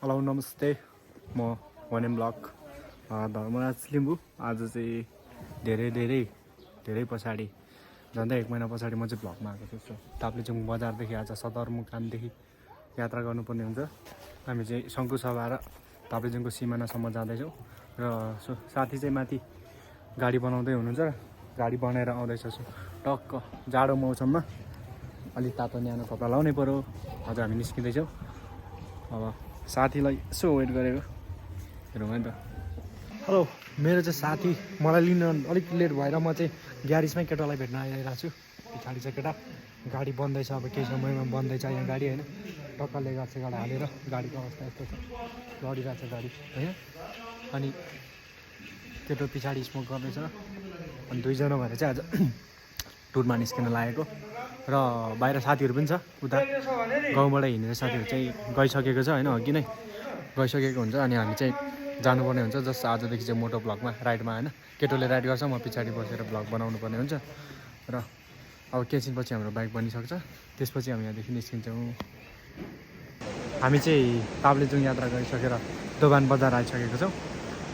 Hello नमस्ते म वनेम blog Dharmaraj Limbu आज चाहिँ धेरै पछाडि झन्डै 1 महिना पछाडि म चाहिँ भ्लगमा आएको छु। ताप्लेजुङ बजारदेखि आज सदरमुकामदेखि यात्रा गर्नुपर्ने हुन्छ। हामी चाहिँ शङ्कुसभा र ताप्लेजुङको सिमानासम्म जाँदैछौँ र साथी चाहिँ माथि गाडी बनाउँदै हुनुहुन्छ र गाडी बनाएर आउँदैछ। टक्क जाडो मौसममा अलि तातो न्यानो कपडा लाउनै पर्यो। आज हामी निस्किँदैछौँ। अब साथीलाई यसो वेट गरेको हेरौँ है त। हेलो, मेरो चाहिँ साथी मलाई लिन अलिक लेट भएर म चाहिँ ग्यारेजमै केटालाई भेट्न आइरहेको छु। पछाडि चाहिँ केटा गाडी बन्दैछ, अब केही समयमा बन्दैछ यहाँ गाडी होइन। टक्कले गाडी हालेर गाडीको अवस्था यस्तो छ, लडिरहेको छ गाडी होइन। अनि केटो पछाडि स्मोक गर्दैछ अनि दुईजना भएर चाहिँ आज टुरमा निस्किन लागेको र बाहिर साथीहरू पनि छ। उता गाउँबाट हिँडेर साथीहरू चाहिँ गइसकेको छ होइन, अघि नै गइसकेको हुन्छ। अनि हामी चाहिँ जानुपर्ने हुन्छ जस्ट आजदेखि चाहिँ मोटो भ्लगमा राइडमा होइन। केटोले राइड गर्छ, म पछाडि बसेर भ्लग बनाउनु पर्ने हुन्छ र अब एकछिनपछि हाम्रो बाइक बनिसक्छ, त्यसपछि हामी यहाँदेखि निस्किन्छौँ। हामी चाहिँ ताप्लेजुङ यात्रा गरिसकेर दोभान बजार आइसकेको छौँ।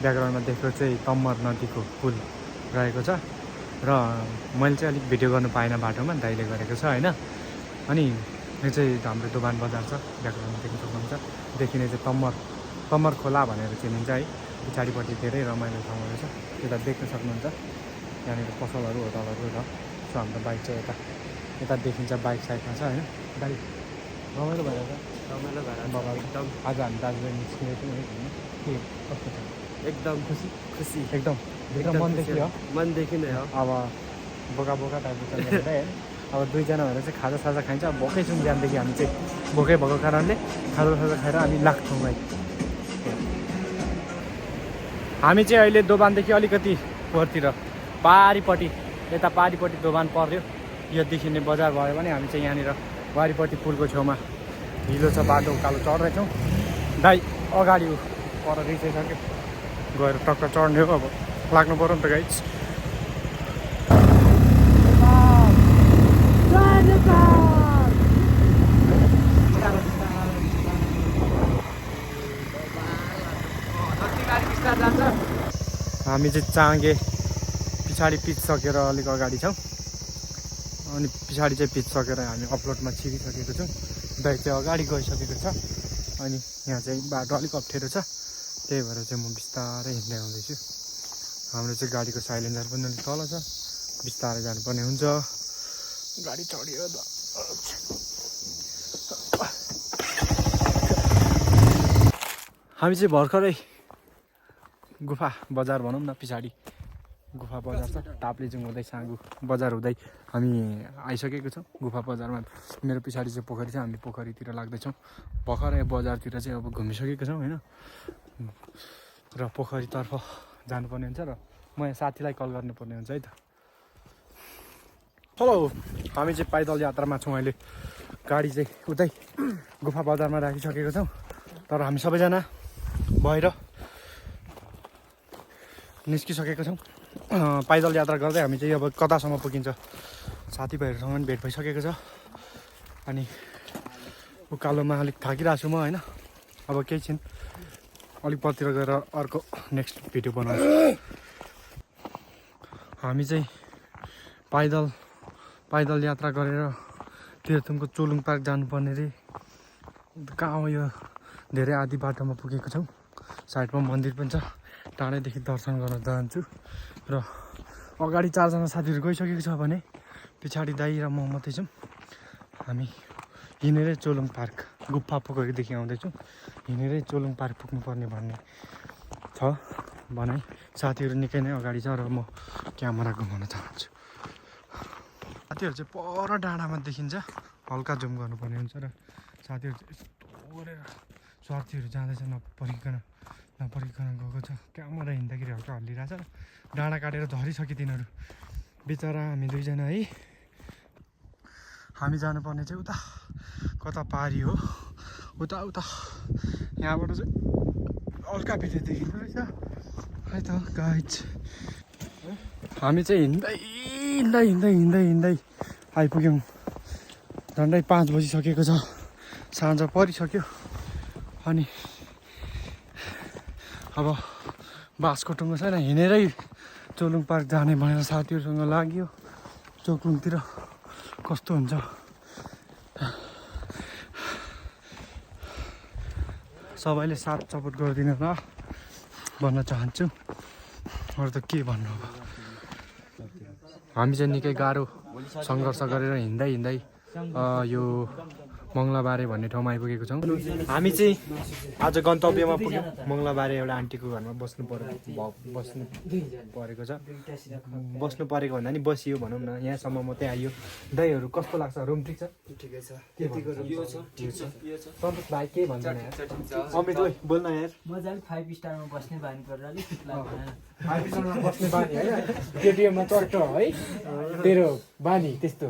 ब्याकग्राउन्डमा देखेको चाहिँ तम्मर नदीको पुल रहेको छ र मैले चाहिँ अलिक भिडियो गर्नु पाइनँ बाटोमा, दाइले गरेको छ होइन। अनि यो चाहिँ हाम्रो दोभान बजार छ, ब्याकग्राउन्डमा देख्न सक्नुहुन्छ। देखिने चाहिँ तम्मर खोला भनेर चिनिन्छ है। पछाडिपट्टि धेरै रमाइलो ठाउँहरू रहेछ, यता देख्न सक्नुहुन्छ। यहाँनिर पसलहरू होटलहरू र सो हाम्रो बाइक चाहिँ यता देखिन्छ, बाइक साइडमा छ होइन। गाडी रमाइलो भएर बाबा एकदम आज हामी दार्जिलिङ निस्किँदैछौँ है घुम्नु। के कस्तो छ? एकदम खुसी एकदम मनदेखि नै हो। अब बोका टाइपको चल्दै है। अब दुईजना भएर चाहिँ खाजा खाइन्छ। अब भोकै छौँ बिहानदेखि हामी चाहिँ, भोकै भएको कारणले खाजा खाएर हामी लाग्छौँ भाइ। हामी चाहिँ अहिले दोभानदेखि अलिकति पोहोरतिर पारिपट्टि दोभान पर्यो। यो देखिने बजार भयो भने हामी चाहिँ यहाँनिर वारिपट्टि पुलको छेउमा हिलो छ, बाटो उकालो चढ्दैछौँ। दाइ अगाडि पर रिसाइसक्यो, गएर टक्क चढ्ने हो। अब लाग्नु पऱ्यो नि त गाइज। हामी चाहिँ चाँगे पछाडि पिचसकेर अलिक अगाडि छौँ। अनि पछाडि चाहिँ पिचसकेर हामी अपलोडमा छिरिसकेको छौँ। दाइ चाहिँ अगाडि गइसकेको छ। अनि यहाँ चाहिँ बाटो अलिक अप्ठ्यारो छ, त्यही भएर चाहिँ म बिस्तारै हिँड्दै आउँदैछु। हाम्रो चाहिँ गाडीको साइलेन्सर पनि अलिक तल छ, बिस्तारै जानुपर्ने हुन्छ। गाडी चढियो त। हामी चाहिँ भर्खरै गुफा बजार भनौँ न, पछाडि गुफा बजार छ। ताप्लेजुङ हुँदै साङ्गु बजार हुँदै हामी आइसकेको छौँ गुफा बजारमा। मेरो पछाडि चाहिँ पोखरी छ, हामी पोखरीतिर लाग्दैछौँ। भर्खरै बजारतिर चाहिँ अब घुमिसकेको छौँ होइन। र पोखरीतर्फ जानुपर्ने हुन्छ र म यहाँ साथीलाई कल गर्नुपर्ने हुन्छ है त। हेलो, हामी चाहिँ पैदल यात्रामा छौँ अहिले। गाडी चाहिँ उतै गुफा बजारमा राखिसकेको छौँ, तर हामी सबैजना भएर निस्किसकेको छौँ। पैदल यात्रा गर्दै हामी चाहिँ अब कतासम्म पुगिन्छ, साथीभाइहरूसँग पनि भेट भइसकेको छ। अनि उकालोमा अलिक थाकिरहेको छु म होइन। अब केही छिन अलिक परतिर गएर अर्को नेक्स्ट भिडियो बनाउँछु। हामी चाहिँ पैदल यात्रा गरेर तीर्थमको चोलुङ पार्क जानुपर्ने रे। कहाँ हो यो? धेरै आधी बाटोमा पुगेको छौँ। साइडमा मन्दिर पनि छ, टाढैदेखि दर्शन गर्न जान्छु। र अगाडि 4जना साथीहरू गइसकेको छ भने पछाडि दाइ र म मात्रै छौँ। हामी हिँडेरै चोलुङ पार्क गुफा पोखरीदेखि आउँदैछौँ। हिँडेरै चोलुङ पार्क पुग्नुपर्ने भन्ने छ भने साथीहरू निकै नै अगाडि छ र म क्यामेरा घुमाउन चाहन्छु। साथीहरू चाहिँ पर डाँडामा देखिन्छ, हल्का जुम गर्नुपर्ने हुन्छ। र साथीहरू चाहिँ यस्तो गरेर स्वार्थीहरू जाँदैछ, नपरिकन गएको छ। क्यामेरा हिँड्दाखेरि हल्का हल्लिरहेछ। डाँडा काटेर झरिसक्यो तिनीहरू बिचरा। हामी दुईजना है, हामी जानुपर्ने चाहिँ उता कता पारी हो, उता यहाँबाट चाहिँ हल्का भिडियो देखिँदो रहेछ है त गाइज। हामी चाहिँ हिँड्दै आइपुग्यौँ। झन्डै 5 बजिसकेको छ, साँझ परिसक्यो। अनि अब बाँसकोटुङको छैन हिँडेरै चोलुङ पार्क जाने भनेर साथीहरूसँग लाग्यो चोकलुङतिर कस्तो हुन्छ सबैले साथ सपोर्ट गरिदिनु ल भन्न चाहन्छु अरू त के भन्नु अब हामी चाहिँ निकै गाह्रो सङ्घर्ष गरेर हिँड्दै हिँड्दै यो मङ्गलाबारे भन्ने ठाउँमा आइपुगेको छौँ हामी चाहिँ आज गन्तव्यमा पुग्यौँ मङ्गलाबारे एउटा आन्टीको घरमा बस्नु परेको छ बस्नु परेको भन्दा नि बसियो भनौँ न यहाँसम्म मात्रै आइयो दाइहरू कस्तो लाग्छ रुम ठिक छ ठिकै छ सन्तोष भाइ के भन्छ अमित ओइ बोल्न यार मजाले 5 स्टारमा बस्ने बानी गरेर अलिक ठिक लाग्दैन बस्ने बानी होइन केटिएममा चट्ट है तेरो बानी त्यस्तो